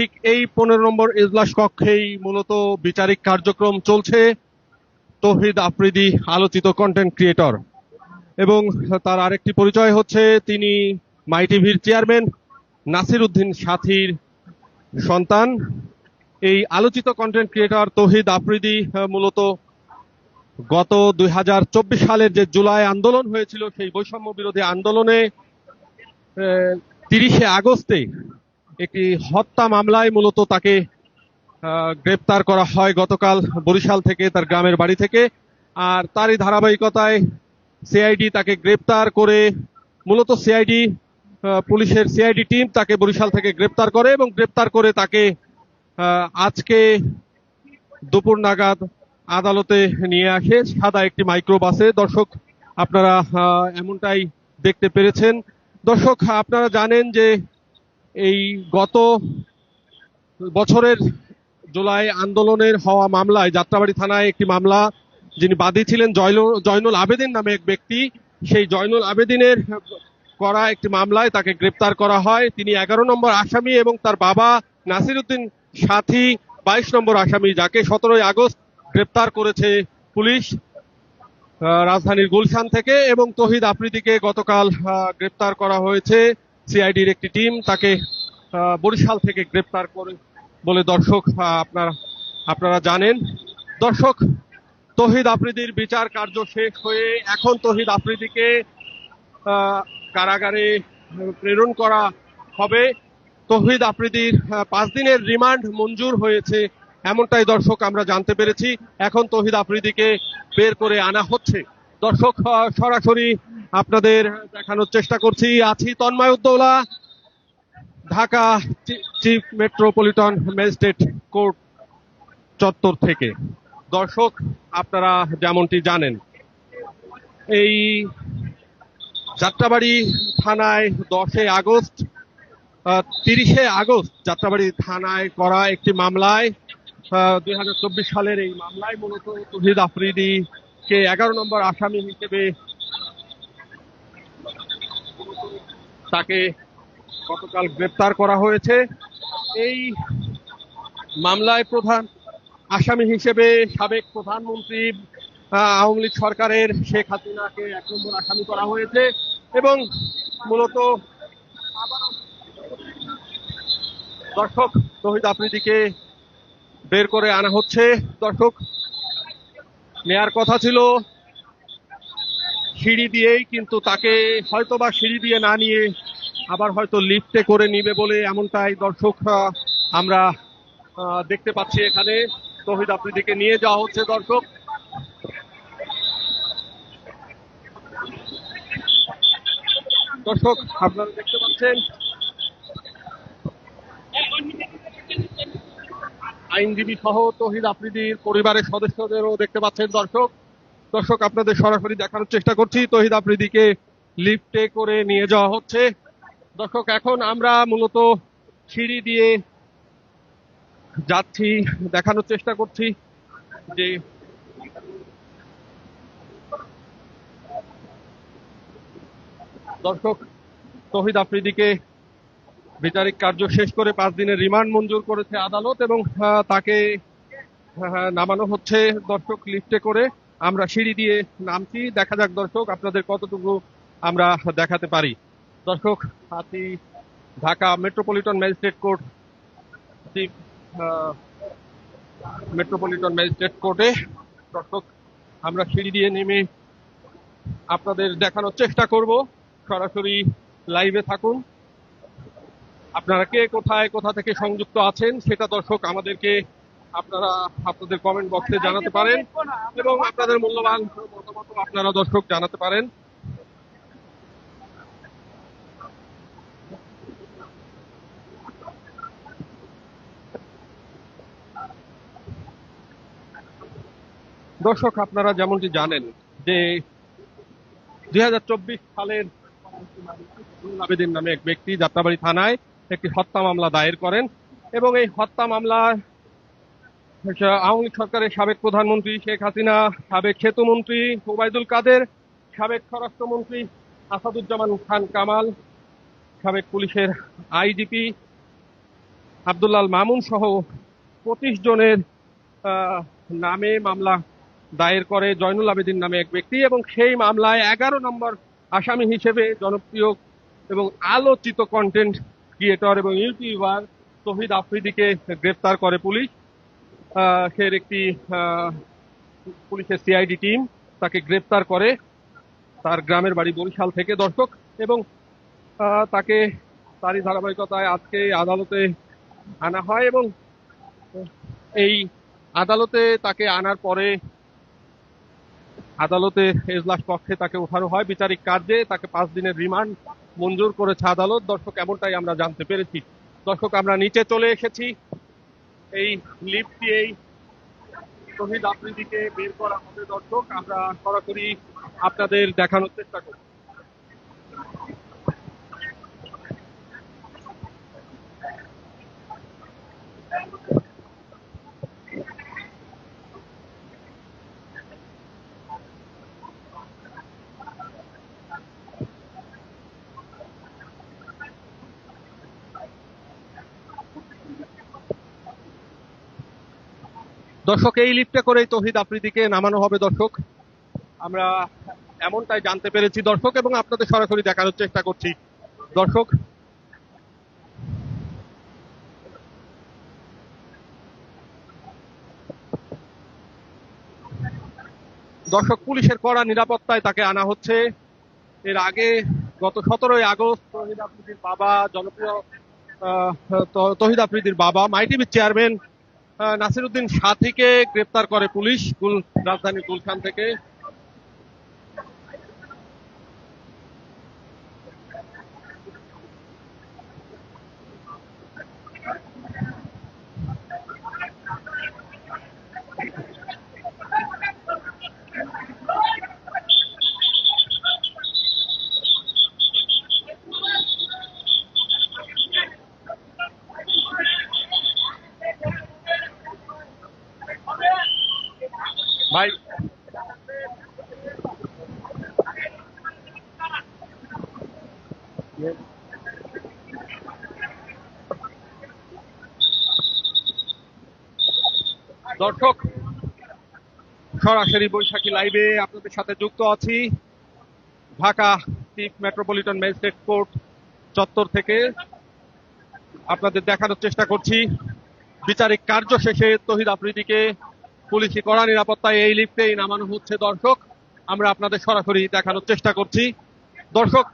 ঠিক এই 15 নম্বর এজলাস কক্ষেই মূলত বিচারিক কার্যক্রম চলছে তৌহিদ আফ্রিদি আলোচিত কন্টেন্ট ক্রিয়েটর, এবং তার আরেকটি পরিচয় হচ্ছে তিনি মাই টিভির চেয়ারম্যান নাসির উদ্দিন সাথীর সন্তান। এই আলোচিত কন্টেন্ট ক্রিয়েটর তৌহিদ আফ্রিদি মূলত গত 2024 সালের যে জুলাই আন্দোলন হয়েছিল সেই বৈষম্য বিরোধী আন্দোলনে 30শে আগস্টে একটি হত্যা মামলায় মূলত তাকে গ্রেপ্তার করা হয় গতকাল বরিশাল থেকে, তার গ্রামের বাড়ি থেকে। আর তারই ধারাবাহিকতায় সিআইডি তাকে গ্রেপ্তার করে, মূলত সিআইডি পুলিশের সিআইডি টিম তাকে বরিশাল থেকে গ্রেপ্তার করে এবং গ্রেপ্তার করে তাকে আজকে দুপুর নাগাদ আদালতে নিয়ে আসে সাদা একটি মাইক্রো বাসে। দর্শক আপনারা এমনটাই দেখতে পেরেছেন। দর্শক আপনারা জানেন যে এই গত বছরের জুলাই আন্দোলনের হওয়া মামলায় যাত্রাবাড়ি থানায় একটি মামলা, যিনি বাদী ছিলেন জয়নুল আবেদিন নামে এক ব্যক্তি, সেই জয়নুল আবেদিনের করা একটি মামলায় তাকে গ্রেপ্তার করা হয়। তিনি 11 নম্বর আসামি এবং তার বাবা নাসির উদ্দিন সাথী 22 নম্বর আসামি, যাকে 17 আগস্ট গ্রেপ্তার করেছে পুলিশ রাজধানীর গুলশান থেকে। এবং তৌহিদ আফ্রিদিকে গতকাল গ্রেপ্তার করা হয়েছে সিআইডির একটি টিম, তাকে বরিশাল থেকে গ্রেপ্তার করে বলে দর্শক আপনারা জানেন। দর্শক, তৌহিদ আফ্রিদির বিচার কার্য শেষ হয়ে এখন তৌহিদ আফ্রিদিকে কারাগারে প্রেরণ করা হবে। তৌহিদ আফ্রিদির 5 দিনের রিমান্ড মঞ্জুর হয়েছে, এমনটাই দর্শক আমরা জানতে পেরেছি। এখন তৌহিদ আফ্রিদিকে বের করে আনা হচ্ছে। দর্শক সরাসরি আপনাদের দেখানোর চেষ্টা করছি, আছি Tanmoy Uddoula, Dhaka chief metropolitan magistrate court চত্বর থেকে। দর্শক আপনারা যেমনটি জানেন, এই যাত্রাবাড়ি থানায় 10 আগস্ট 30শে আগস্ট যাত্রাবাড়ি থানায় করা একটি মামলায় 2024 সালের এই মামলায় মূলত তৌহিদ আফ্রিদিকে 11 নম্বর আসামি হিসেবে তাকে গতকাল গ্রেপ্তার করা হয়েছে। এই মামলায় প্রধান আসামি হিসেবে সাবেক প্রধানমন্ত্রী আওয়ামী লীগ সরকারের শেখ হাসিনাকে 1 নম্বর আসামি করা হয়েছে এবং মূলত দর্শক তৌহিদ আফ্রিদিকে বের করে আনা হচ্ছে। দর্শক, নেয়ার কথা ছিল সিঁড়ি দিয়েই, কিন্তু তাকে হয়তোবা সিঁড়ি দিয়ে না নিয়ে আবার হয়তো লিফটে করে নিবে বলে এমনটাই দর্শক আমরা দেখতে পাচ্ছি। এখানে তৌহিদ আফ্রিদিকে নিয়ে যাওয়া হচ্ছে। দর্শক আপনারা দেখতে পাচ্ছেন আইনজীবী সহ তৌহিদ আফ্রিদির পরিবারের সদস্যদেরও দেখতে পাচ্ছেন। দর্শক আপনাদের সরাসরি দেখানোর চেষ্টা করছি, তৌহিদ আফ্রিদিকে লিফটে করে নিয়ে যাওয়া হচ্ছে। দর্শক এখন আমরা মূলত সিঁড়ি দিয়ে যাচ্ছি, দেখানোর চেষ্টা করছি যে দর্শক তৌহিদ আফ্রিদিকে বিচারিক কার্য শেষ করে 5 দিনের রিমান্ড মঞ্জুর করেছে আদালত এবং তাকে নামানো হচ্ছে দর্শক লিফটে করে। আমরা সিঁড়ি দিয়ে নামছি, দেখা যাক দর্শক আপনাদের কতটুকু আমরা দেখাতে পারি। দর্শক আছি Dhaka metropolitan magistrate court, metropolitan magistrate কোর্টে। দর্শক আমরা সিঁড়ি দিয়ে নেমে আপনাদের দেখানোর চেষ্টা করব, সরাসরি লাইভে থাকুন। আপনারা কে কোথা থেকে সংযুক্ত আছেন সেটা দর্শক আমাদেরকে আপনারা আপনাদের কমেন্ট বক্সে জানাতে পারেন এবং আপনাদের মূল্যবান মতামত আপনারা দর্শক জানাতে পারেন। দর্শক আপনারা যেমনটি জানেন যে 2024 সালের আবেদিন নামে এক ব্যক্তি যাত্রাবাড়ি থানায় একটি হত্যা মামলা দায়ের করেন এবং এই হত্যা মামলায় আওয়ামী লীগ সরকারের সাবেক প্রধানমন্ত্রী শেখ হাসিনা, সাবেক সেতুমন্ত্রী ওবায়দুল কাদের, সাবেক স্বরাষ্ট্রমন্ত্রী আসাদুজ্জামান খান কামাল, সাবেক পুলিশের আইজিপি আব্দুল্লাহ আল মামুন সহ 25 জনের নামে মামলা দায়ের করে জয়নুল আবেদিন নামে এক ব্যক্তি, এবং সেই মামলায় 11 নম্বর আসামি হিসেবে জনপ্রিয় এবং আলোচিত কন্টেন্ট ক্রিয়েটর এবং ইউটিউবার তৌহিদ আফ্রিদিকে গ্রেফতার করে পুলিশ। সে একটি পুলিশের সিআইডি টিম তাকে গ্রেফতার করে তার গ্রামের বাড়ি বরিশাল থেকে, দর্শক। এবং তাকে তারই ধারাবাহিকতায় আজকে আদালতে আনা হয়, এবং এই আদালতে তাকে আনার পরে আদালতে এজলাস কক্ষে তাকে ওঠানো হয় বিচারিক কার্যে। তাকে 5 দিনের রিমান্ড মঞ্জুর করেছে আদালত, দর্শক, এমনটাই আমরা জানতে পেরেছি। দর্শক, আমরা নিচে চলে এসেছি। এই লিফট দিয়েই তৌহিদ আফ্রিদিকে বের করা হবে, দর্শক। আমরা সরাসরি আপনাদের দেখানোর চেষ্টা করব। দর্শক, এই লিফটে করেই তৌহিদ আফ্রিদিকে নামানো হবে, দর্শক। আমরা এমনটাই জানতে পেরেছি, দর্শক, এবং আপনাদের সরাসরি দেখানোর চেষ্টা করছি, দর্শক। দর্শক, পুলিশের কড়া নিরাপত্তায় তাকে আনা হচ্ছে। এর আগে গত 17ই আগস্ট তৌহিদ আফ্রিদির বাবা, জনপ্রিয় তৌহিদ আফ্রিদির বাবা মাই টিভির চেয়ারম্যান নাসিরউদ্দিন সাথীকে গ্রেপ্তার করে পুলিশ রাজধানী গুলশান থেকে। ভাই, দর্শক, সরাসরি বৈশাখী লাইভে আপনাদের সাথে যুক্ত আছি Dhaka chief metropolitan magistrate court চত্বর থেকে। আপনাদের দেখানোর চেষ্টা করছি বিচারিক কার্য শেষে তৌহিদ আফ্রিদিকে পুলিশি কড়া নিরাপত্তায় এই লিফটেই নামানো হচ্ছে, দর্শক। আমরা আপনাদের সরাসরি দেখানোর চেষ্টা করছি, দর্শক।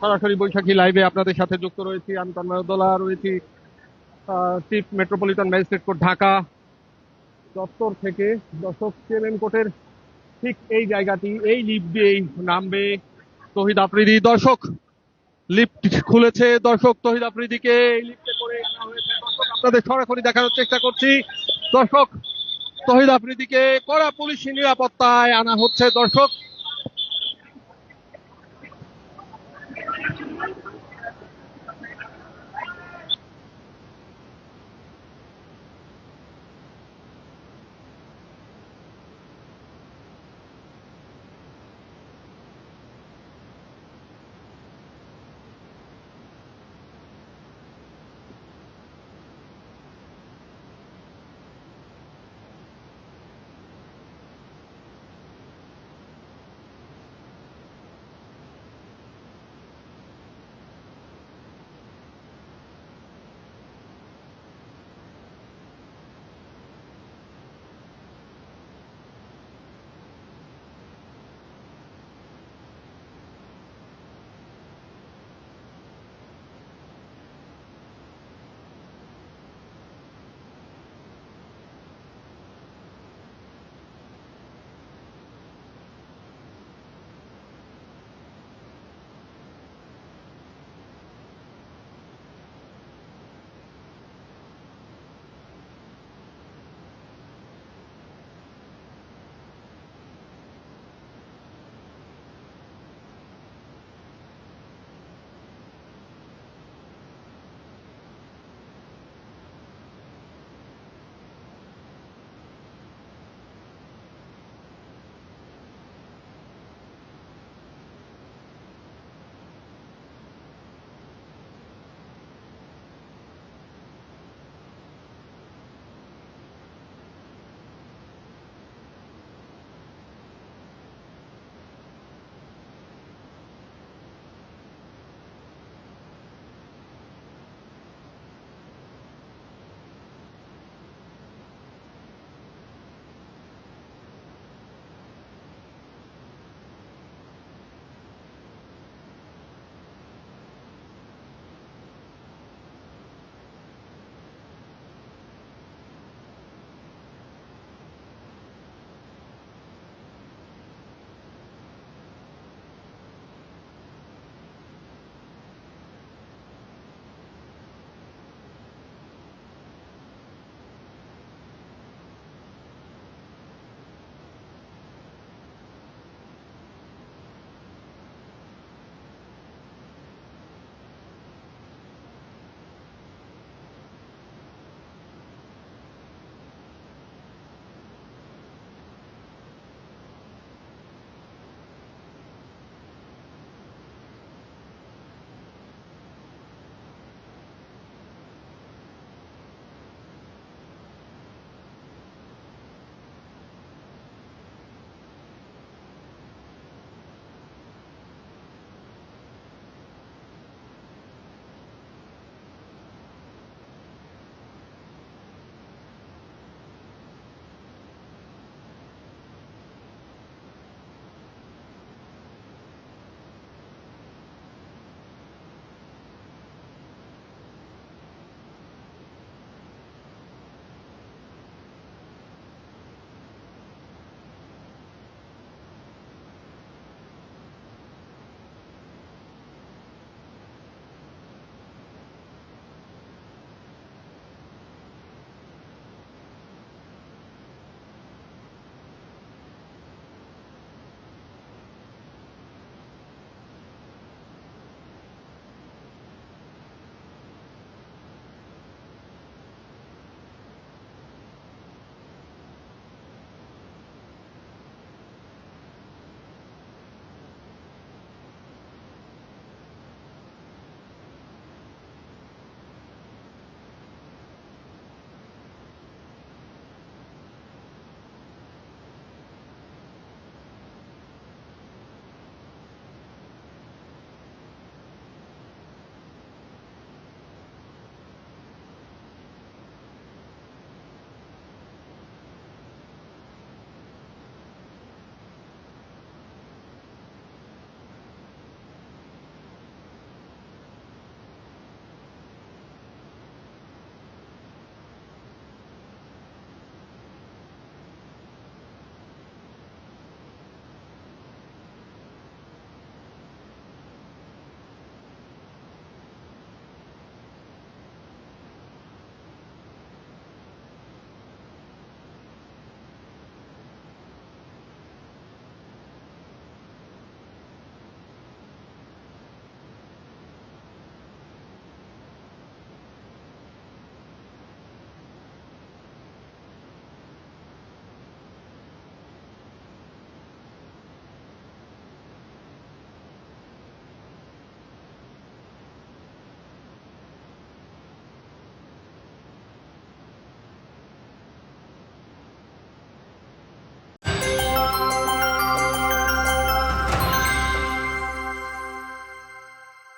সরাসরি বৈশাখী লাইভে আপনাদের সাথে যুক্ত রয়েছি আমি তন্ময়দোলা, রয়েছি chief metropolitan magistrate court Dhaka চত্বর থেকে। দর্শক, চেলেন কোর্টের ঠিক এই জায়গাটি, এই লিফট দিয়েই নামবে তৌহিদ আফ্রিদি। দর্শক, লিফট খুলেছে, দর্শক। তৌহিদ আফ্রিদিকে এই লিফটে করে আনা হয়েছে, দর্শক। আপনাদের সরাসরি দেখানোর চেষ্টা করছি, দর্শক। তৌহিদ আফ্রিদিকে কড়া পুলিশি নিরাপত্তায় আনা হচ্ছে, দর্শক।